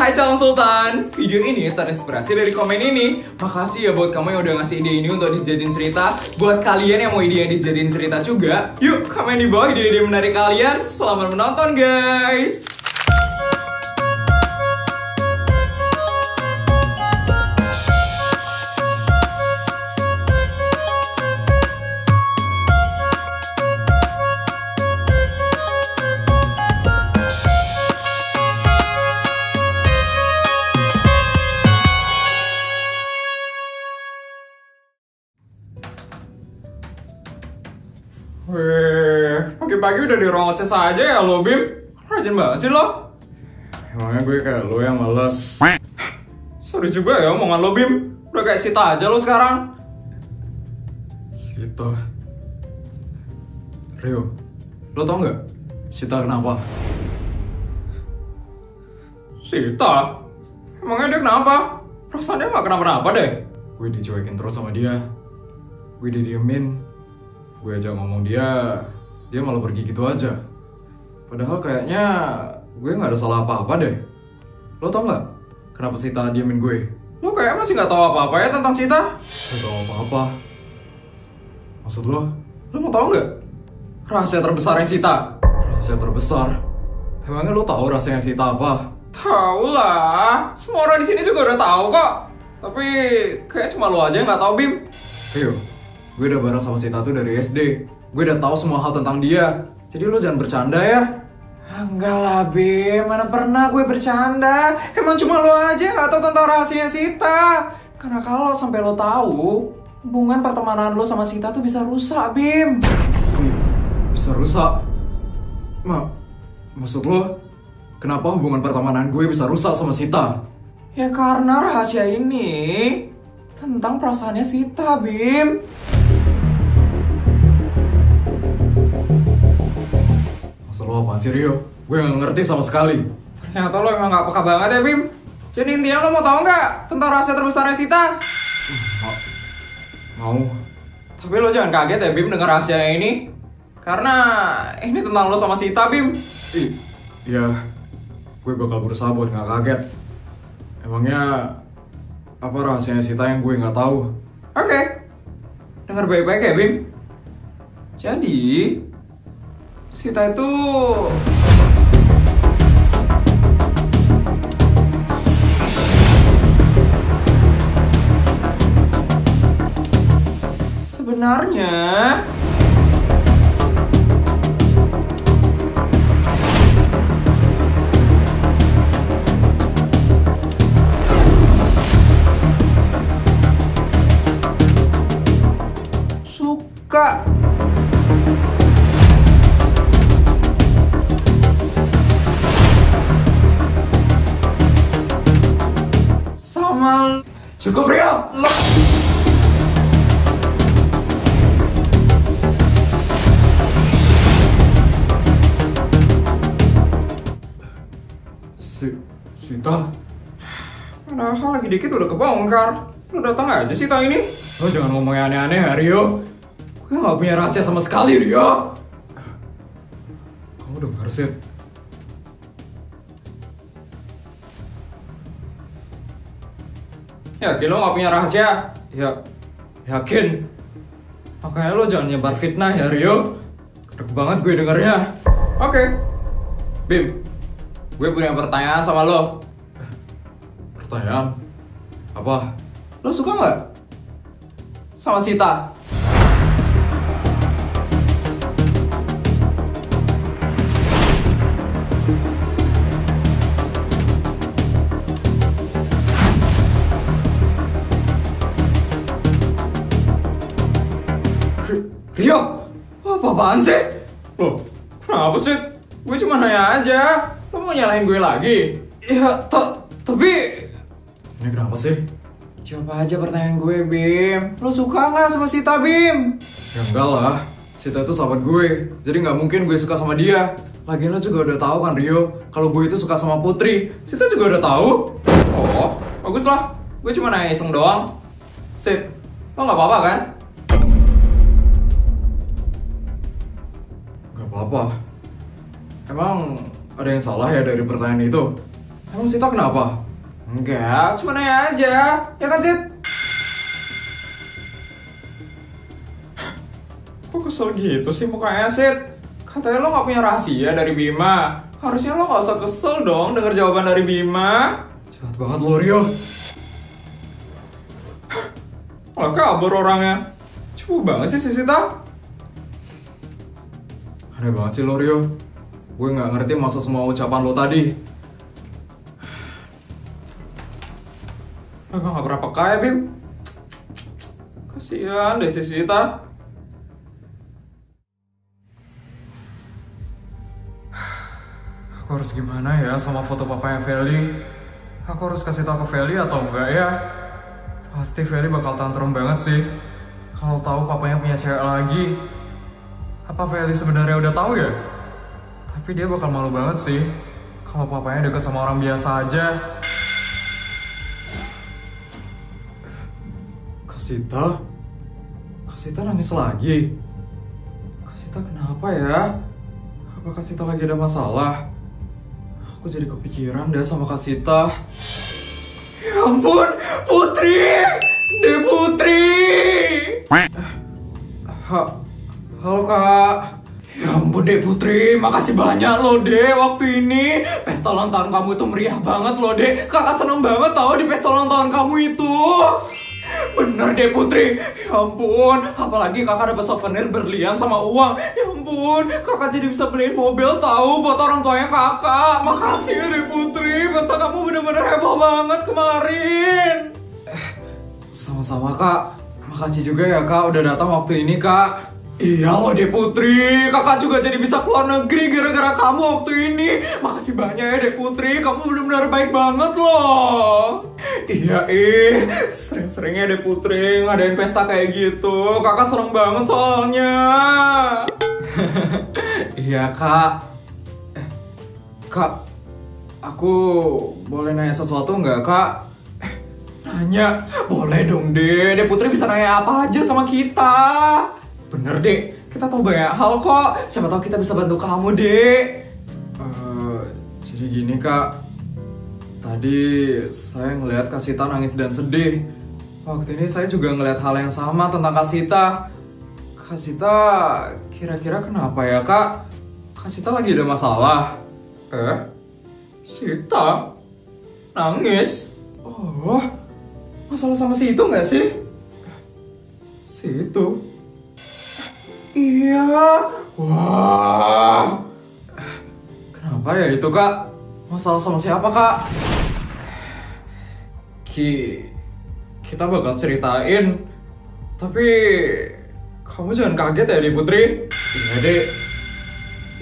Hai calon sultan, video ini terinspirasi dari komen ini. Makasih ya buat kamu yang udah ngasih ide ini untuk dijadiin cerita. Buat kalian yang mau ide yang dijadiin cerita juga, yuk komen di bawah ide-ide menarik kalian. Selamat menonton guys. Wih, pagi-pagi udah di ruang OSIS aja ya lo, Bim? Rajin banget sih lo. Emangnya gue kayak lo yang males. Sorry juga ya omongan lo, Bim. Udah kayak Sita aja lo sekarang. Sita. Rio, lo tau nggak Sita kenapa? Sita? Emangnya dia kenapa? Perasaan dia nggak kenapa-napa deh. Gue dicuekin terus sama dia. Gue didiemin. Gue ajak ngomong dia malah pergi gitu aja. Padahal kayaknya gue nggak ada salah apa-apa deh. Lo tau nggak kenapa Sita diemin gue? Lo kayak masih nggak tahu apa-apa ya tentang Sita? Gak tahu apa-apa. Maksud lo mau tahu nggak rahasia terbesarnya Sita? Rahasia terbesar? Emangnya lo tahu rahasianya Sita apa? Tahu lah. Semua orang di sini juga udah tahu kok. Tapi kayak cuma lo aja yang nggak tahu, Bim. Ayo. Gue udah bareng sama Sita tuh dari SD. Gue udah tahu semua hal tentang dia. Jadi lo jangan bercanda ya. Enggak lah, Bim. Mana pernah gue bercanda. Emang cuma lo aja yang gak tahu tentang rahasia Sita. Karena kalau sampai lo tahu, hubungan pertemanan lo sama Sita tuh bisa rusak, Bim. Bisa rusak? Maksud lo, kenapa hubungan pertemanan gue bisa rusak sama Sita? Ya karena rahasia ini tentang perasaannya Sita, Bim. Lo apaan sih, Rio? Gue gak ngerti sama sekali. Ternyata lo emang gak peka banget ya, Bim. Jadi intinya lo mau tahu nggak tentang rahasia terbesarnya Sita? Mau. Tapi lo jangan kaget ya, Bim, dengar rahasia ini. Karena ini tentang lo sama Sita, Bim. Iya, gue bakal berusaha buat gak kaget. Emangnya apa rahasianya Sita yang gue gak tahu? Oke. Dengar baik-baik ya, Bim. Jadi Sita itu sebenarnya suka cukup, Rio. Sita. Padahal lagi dikit udah kebongkar. Lo datang aja Sita ini. Lo jangan ngomong yang aneh-aneh ya, Rio. Gue gak punya rahasia sama sekali, Rio. Kamu dengar sih? Yakin lo gak punya rahasia? Ya, yakin. Makanya lo jangan nyebar fitnah ya, Rio. Kedek banget gue dengernya. Oke. Bim, gue punya pertanyaan sama lo. Pertanyaan? Apa? Lo suka gak sama Sita? Rio, apa-apaan sih? Loh, kenapa sih? Gue cuma nanya aja. Lo mau nyalahin gue lagi? Ya, tapi ini kenapa sih? Coba aja pertanyaan gue, Bim. Lo suka nggak sama Sita, Bim? Ya enggak lah. Sita itu sahabat gue. Jadi nggak mungkin gue suka sama dia. Lagian lo juga udah tahu kan, Rio. Kalau gue itu suka sama Putri. Sita juga udah tahu. Oh, bagus lah. Gue cuma nanya iseng doang. Sip, lo nggak apa-apa kan? Apa? Emang ada yang salah ya dari pertanyaan itu? Emang Sita kenapa? Enggak, cuma nanya aja. Ya kan, Sit? Kok kesel gitu sih mukanya, Sit? Katanya lo gak punya rahasia dari Bima. Harusnya lo gak usah kesel dong denger jawaban dari Bima. Jahat banget lo, Rio. Malah kabur orangnya. Cupu banget sih si Sita. Aneh banget sih lo, Rio. Gue gak ngerti maksud semua ucapan lo tadi. Emang gak pernah peka ya, Bim? Kasian deh si Sita. Aku harus gimana ya sama foto papanya Feli? Aku harus kasih tau ke Feli atau enggak ya? Pasti Feli bakal tantrum banget sih kalau tahu papanya punya cewek lagi. Apa Feli sebenarnya udah tahu ya? Tapi dia bakal malu banget sih kalau papanya deket sama orang biasa aja. Kak Sita nangis lagi. Kak Sita kenapa ya? Apa Kak Sita lagi ada masalah? Aku jadi kepikiran deh sama Kak Sita. Ya ampun, Putri! Deh Putri! Halo Kak. Ya ampun Dek Putri, makasih banyak loh Dek waktu ini. Pesta ulang tahun kamu itu meriah banget loh Dek. Kakak seneng banget tau di pesta ulang tahun kamu itu. Bener deh Putri. Ya ampun, apalagi kakak dapat souvenir berlian sama uang. Ya ampun, kakak jadi bisa beliin mobil tahu buat orang tuanya kakak. Makasih ya deh Putri, pesta kamu bener-bener heboh banget kemarin. Sama-sama Kak. Makasih juga ya Kak udah datang waktu ini Kak. Iya loh deh Putri, kakak juga jadi bisa keluar negeri gara-gara kamu waktu ini. Makasih banyak ya deh Putri, kamu benar-benar baik banget loh. Iya sering-seringnya deh Putri ngadain pesta kayak gitu. Kakak seneng banget soalnya. Iya Kak. Kak, aku boleh nanya sesuatu nggak Kak? Nanya? Boleh dong deh Putri bisa nanya apa aja sama kita. Bener Dek, kita tahu banyak hal kok. Siapa tahu kita bisa bantu kamu Dek. Jadi gini Kak, tadi saya ngelihat Kak Sita nangis dan sedih. Waktu ini saya juga ngelihat hal yang sama tentang Kak Sita. Kak Sita kira-kira kenapa ya Kak? Kak Sita lagi ada masalah. Sita? Nangis? Oh, masalah sama si itu nggak sih? Si itu? Iya, wah. Kenapa ya itu Kak? Masalah sama siapa Kak? Kita bakal ceritain. Tapi kamu jangan kaget ya Dek Putri. Iya Dek.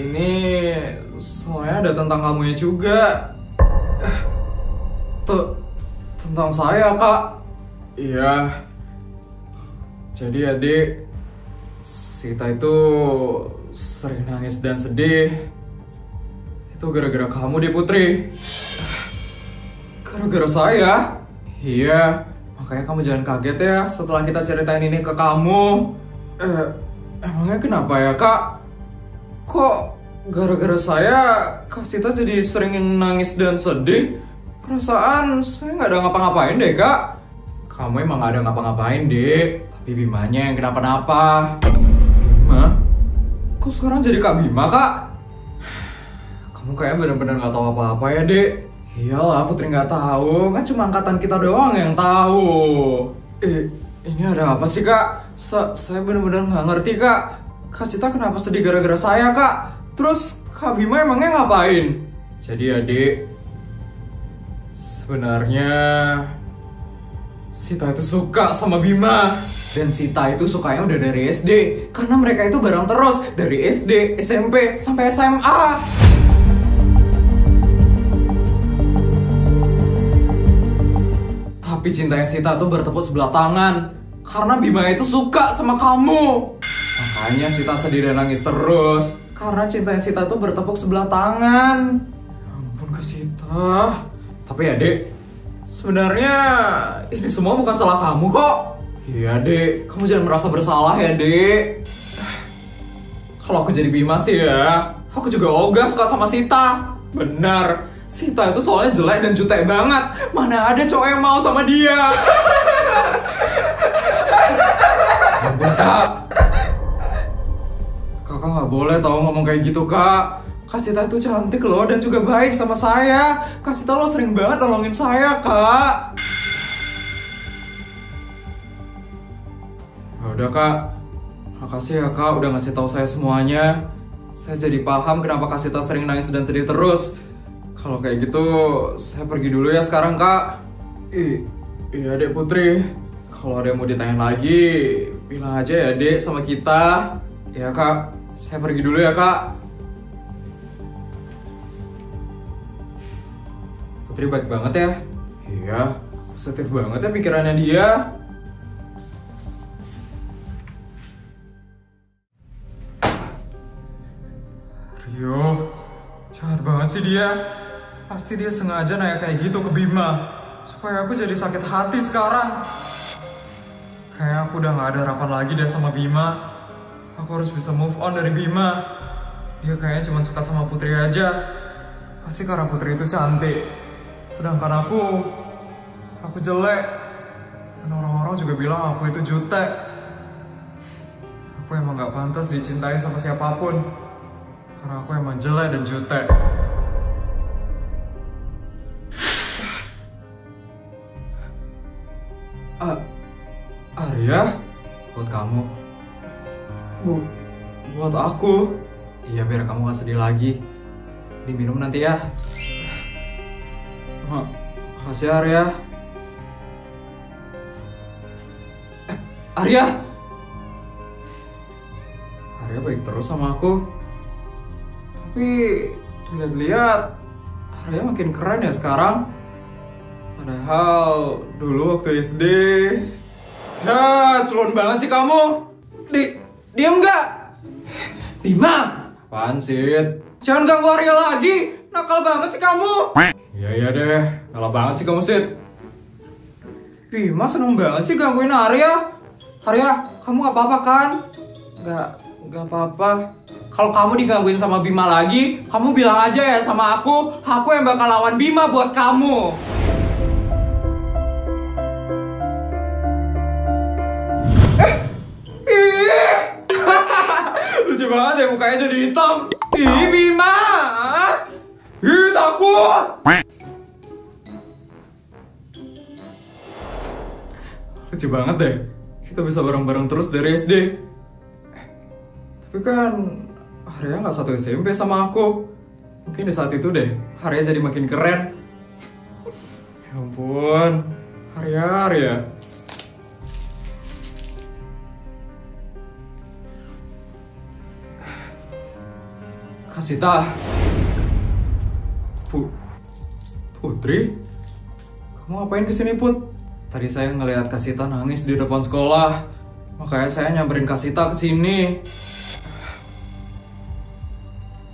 Ini soalnya ada tentang kamunya juga. Tentang saya Kak. Iya. Jadi adik, Sita itu sering nangis dan sedih. Itu gara-gara kamu deh Putri. Gara-gara saya? Iya, makanya kamu jangan kaget ya setelah kita ceritain ini ke kamu. Emangnya kenapa ya Kak? Kok gara-gara saya Kak Sita jadi sering nangis dan sedih? Perasaan saya nggak ada ngapa-ngapain deh Kak. Kamu emang gak ada ngapa-ngapain Dek, tapi Bimanya yang kenapa-napa. Bima? Kok sekarang jadi Kak Bima, Kak? Kamu kayaknya bener-bener gak tahu apa-apa ya, Dek. Iyalah, Putri gak tahu. Kan cuma angkatan kita doang yang tahu. Ini ada apa sih, Kak? Saya bener-bener gak ngerti, Kak. Kak Sita kenapa sedih gara-gara saya, Kak? Terus Kak Bima emangnya ngapain? Jadi adik, sebenarnya Sita itu suka sama Bima. Dan Sita itu sukanya udah dari SD. Karena mereka itu bareng terus. Dari SD, SMP, sampai SMA. Tapi cintanya Sita tuh bertepuk sebelah tangan. Karena Bima itu suka sama kamu. Makanya Sita sedih dan nangis terus. Karena cintanya Sita tuh bertepuk sebelah tangan. Ya ampun Kak Sita. Tapi adik, sebenarnya ini semua bukan salah kamu kok. Iya Dek, kamu jangan merasa bersalah ya Dek. Kalau aku jadi Bima sih ya, aku juga ogah suka sama Sita. Benar, Sita itu soalnya jelek dan jutek banget. Mana ada cowok yang mau sama dia. Ampun kak. Kakak nggak boleh tau ngomong kayak gitu kak. Kak Sita itu cantik loh dan juga baik sama saya. Kak Sita lo sering banget nolongin saya kak. Udah kak, makasih ya kak udah ngasih tahu saya semuanya. Saya jadi paham kenapa Kak Sita sering nangis dan sedih terus. Kalau kayak gitu, saya pergi dulu ya sekarang kak. Iya dek Putri. Kalau ada yang mau ditanya lagi, bilang aja ya dek sama kita. Ya kak, saya pergi dulu ya kak. Putri baik banget ya. Iya, positif banget ya pikirannya dia. Rio, jahat banget sih dia. Pasti dia sengaja nanya kayak gitu ke Bima supaya aku jadi sakit hati sekarang. Kayaknya aku udah gak ada harapan lagi deh sama Bima. Aku harus bisa move on dari Bima. Dia kayaknya cuma suka sama Putri aja. Pasti karena Putri itu cantik. Sedangkan aku jelek. Dan orang-orang juga bilang aku itu jutek. Aku emang gak pantas dicintai sama siapapun. Karena aku emang jelek dan jutek. Arya, buat kamu. Buat aku. Iya, biar kamu gak sedih lagi. Diminum nanti ya. Makasih Arya. Arya baik terus sama aku. Tapi dilihat-lihat Arya makin keren ya sekarang. Padahal dulu waktu SD, ya culun banget sih kamu. Diam nggak? Bima, apaan sih? Jangan ganggu Arya lagi. Nakal banget sih kamu. Iya deh, nakal banget sih kamu Sid. Bima seneng banget sih gangguin Arya. Arya, kamu gak apa-apa kan? Gak apa-apa. Kalau kamu digangguin sama Bima lagi, kamu bilang aja ya sama aku yang bakal lawan Bima buat kamu. Lucu banget ya mukanya jadi hitam. Ih Bima. Ih takut. Lucu banget deh. Kita bisa bareng-bareng terus dari SD. Tapi kan Arya nggak satu SMP sama aku. Mungkin di saat itu deh Arya jadi makin keren. Ya ampun, Arya. Kak Sita. Putri? Kamu ngapain kesini Put? Tadi saya ngelihat Kak Sita nangis di depan sekolah. Makanya saya nyamperin Kak Sita kesini.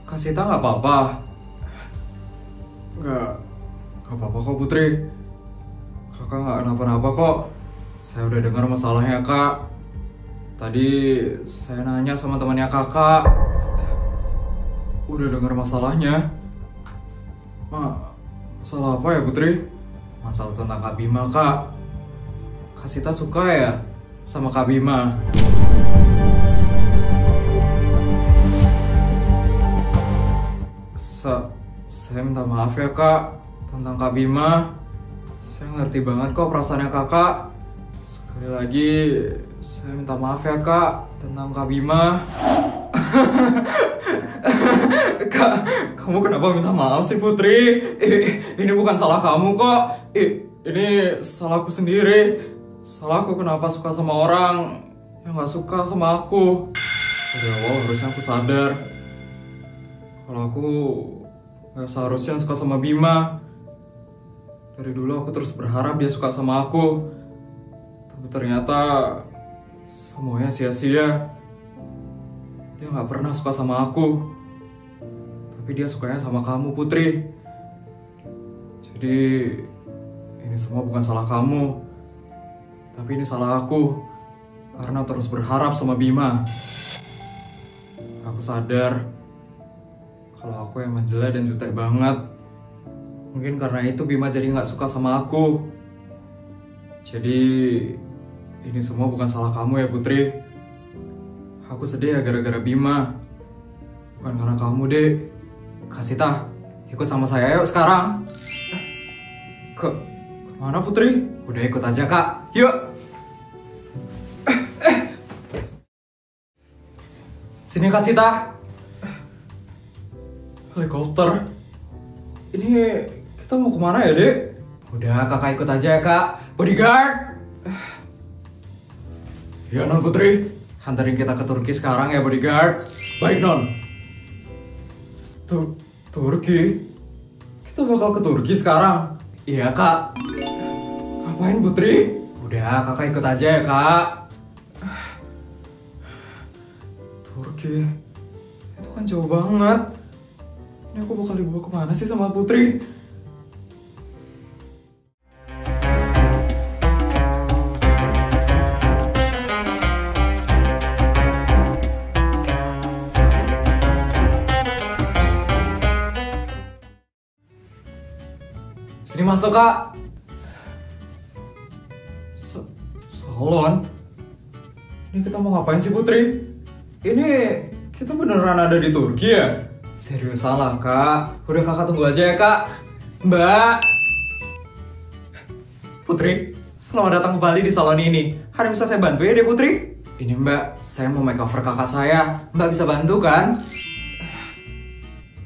Kak Sita nggak apa-apa? Nggak apa-apa kok Putri. Kakak nggak kenapa-napa kok. Saya udah dengar masalahnya Kak. Tadi saya nanya sama temannya kakak. Udah dengar masalahnya. Masalah apa ya Putri? Masalah tentang Kak Bima Kak. Kak Sita suka ya sama Kak Bima. Saya minta maaf ya Kak tentang Kak Bima. Saya ngerti banget kok perasaannya kakak. Sekali lagi saya minta maaf ya Kak tentang Kak Bima. Kak, kamu kenapa minta maaf sih Putri? Ini bukan salah kamu kok. Ini salahku sendiri. Salahku kenapa suka sama orang yang gak suka sama aku. Dari awal harusnya aku sadar kalau aku gak seharusnya suka sama Bima. Dari dulu aku terus berharap dia suka sama aku. Tapi ternyata semuanya sia-sia. Dia gak pernah suka sama aku. Tapi dia sukanya sama kamu Putri. Jadi ini semua bukan salah kamu. Tapi ini salah aku. Karena terus berharap sama Bima. Aku sadar kalau aku emang jelek dan jutek banget. Mungkin karena itu Bima jadi nggak suka sama aku. Jadi ini semua bukan salah kamu ya Putri. Aku sedih ya gara-gara Bima. Bukan karena kamu, Dek. Kasita, ikut sama saya yuk sekarang. Kemana Putri? Udah ikut aja Kak, yuk. Sini Kasita. Helikopter. Ini kita mau kemana ya Dek? Udah kakak ikut aja ya Kak. Bodyguard. Ya Non Putri, hantarin kita ke Turki sekarang ya Bodyguard. Baik Non. Turki? Kita bakal ke Turki sekarang? Iya Kak. Ngapain Putri? Udah kakak ikut aja ya Kak. Turki? Itu kan jauh banget. Ini aku bakal dibawa kemana sih sama Putri? Sini masuk Kak. Salon? Ini kita mau ngapain sih Putri? Ini kita beneran ada di Turki ya? Serius salah Kak. Udah kakak tunggu aja ya Kak. Mbak Putri, selamat datang kembali di salon ini. Hari bisa saya bantu ya deh Putri? Ini Mbak, saya mau makeover kakak saya. Mbak bisa bantu kan?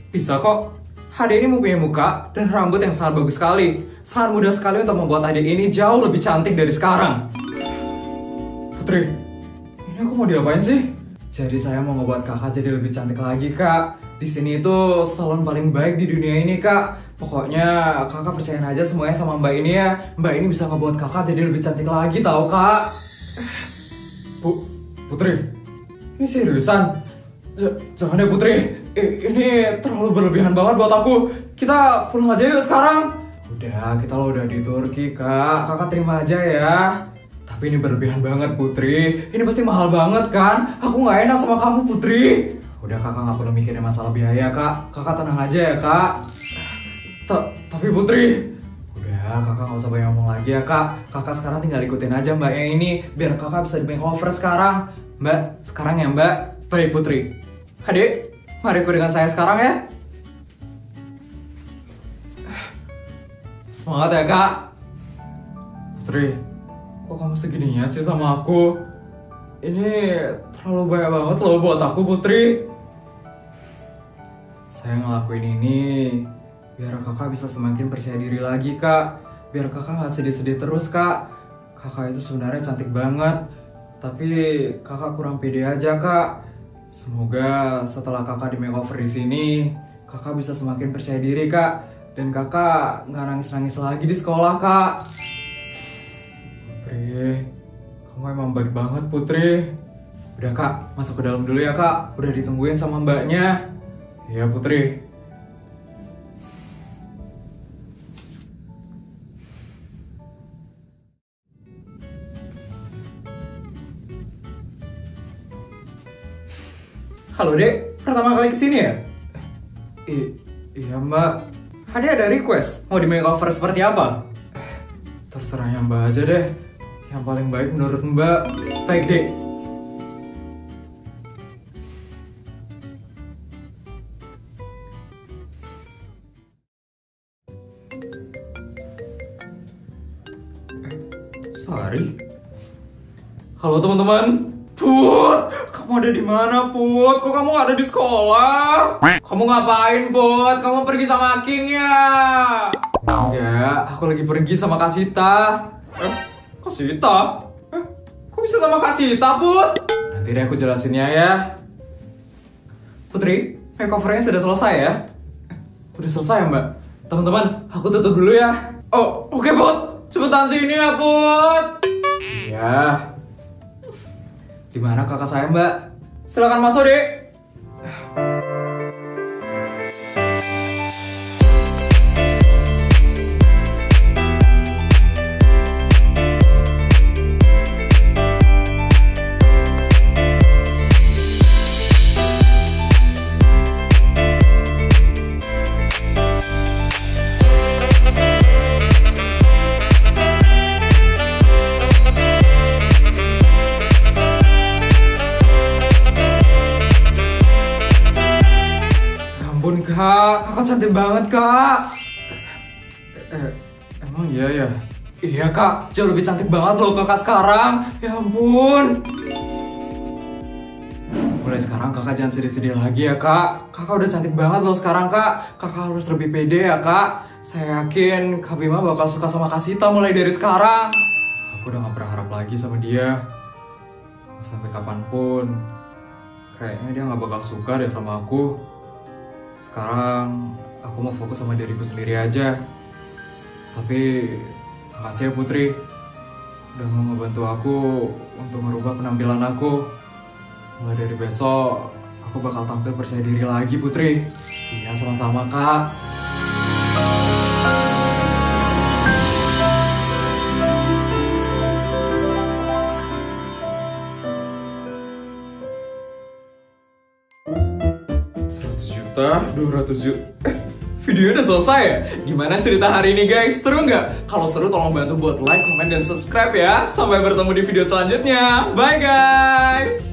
Bisa kok. Adik ini mempunyai muka dan rambut yang sangat bagus sekali. Sangat mudah sekali untuk membuat adik ini jauh lebih cantik dari sekarang. Putri, ini aku mau diapain sih? Jadi saya mau ngebuat kakak jadi lebih cantik lagi Kak. Di sini itu salon paling baik di dunia ini Kak. Pokoknya kakak percayain aja semuanya sama Mbak ini ya. Mbak ini bisa ngebuat kakak jadi lebih cantik lagi tau Kak. Putri, ini seriusan? Jangan deh Putri. Ini terlalu berlebihan banget buat aku. Kita pulang aja yuk sekarang. Udah, kita lo udah di Turki Kak. Kakak terima aja ya. Tapi ini berlebihan banget Putri. Ini pasti mahal banget kan? Aku nggak enak sama kamu Putri. Udah kakak nggak perlu mikirin masalah biaya Kak. Kakak tenang aja ya Kak. Tapi Putri. Udah kakak nggak usah banyak ngomong lagi ya Kak. Kakak sekarang tinggal ikutin aja Mbak yang ini. Biar kakak bisa di makeover sekarang. Mbak, sekarang ya Mbak. Baik Putri. Adik, mari ikut dengan saya sekarang ya. Semangat ya Kak. Putri, kok kamu segininya sih sama aku? Ini terlalu banyak banget loh buat aku Putri. Saya ngelakuin ini biar kakak bisa semakin percaya diri lagi Kak. Biar kakak gak sedih-sedih terus Kak. Kakak itu sebenarnya cantik banget. Tapi kakak kurang pede aja Kak. Semoga setelah kakak di makeover di sini, kakak bisa semakin percaya diri Kak. Dan kakak nggak nangis-nangis lagi di sekolah Kak. Putri, kamu emang baik banget Putri. Udah Kak, masuk ke dalam dulu ya Kak. Udah ditungguin sama mbaknya. Iya Putri. Halo Dek, pertama kali kesini ya? Iya Mbak. Adik ada request, mau di makeover seperti apa? Terserahnya Mbak aja deh. Yang paling baik menurut Mbak. Baik Dek. Sari? Halo teman-teman. Put, kamu ada di mana Put? Kok kamu ada di sekolah? Kamu ngapain Put? Kamu pergi sama King ya? Enggak, aku lagi pergi sama Kasita. Kasita? Kok bisa sama Kasita Put? Nanti deh aku jelasinnya ya. Putri, makeovernya sudah selesai ya? Udah selesai ya Mbak? Teman-teman, aku tutup dulu ya. Oh, oke Put. Cepetan sini ya Put. Iya. Di mana kakak saya Mbak? Silakan masuk Dek. kakak cantik banget, Kak. Emang iya ya? Iya, Kak. Jauh lebih cantik banget loh kakak sekarang. Ya ampun. Mulai sekarang kakak jangan sedih-sedih lagi ya, Kak. Kakak udah cantik banget loh sekarang, Kak. Kakak harus lebih pede ya, Kak. Saya yakin Kak Bima bakal suka sama Kak Sita mulai dari sekarang. Aku udah gak berharap lagi sama dia. Sampai kapanpun, kayaknya dia gak bakal suka deh sama aku. Sekarang, aku mau fokus sama diriku sendiri aja. Tapi, makasih ya Putri. Udah mau ngebantu aku untuk merubah penampilan aku. Mulai dari besok, aku bakal tampil percaya diri lagi, Putri. Iya, sama-sama, Kak. Juta, 200 juta. Videonya udah selesai ya? Gimana cerita hari ini guys? Seru nggak? Kalau seru tolong bantu buat like, comment, dan subscribe ya. Sampai bertemu di video selanjutnya. Bye guys!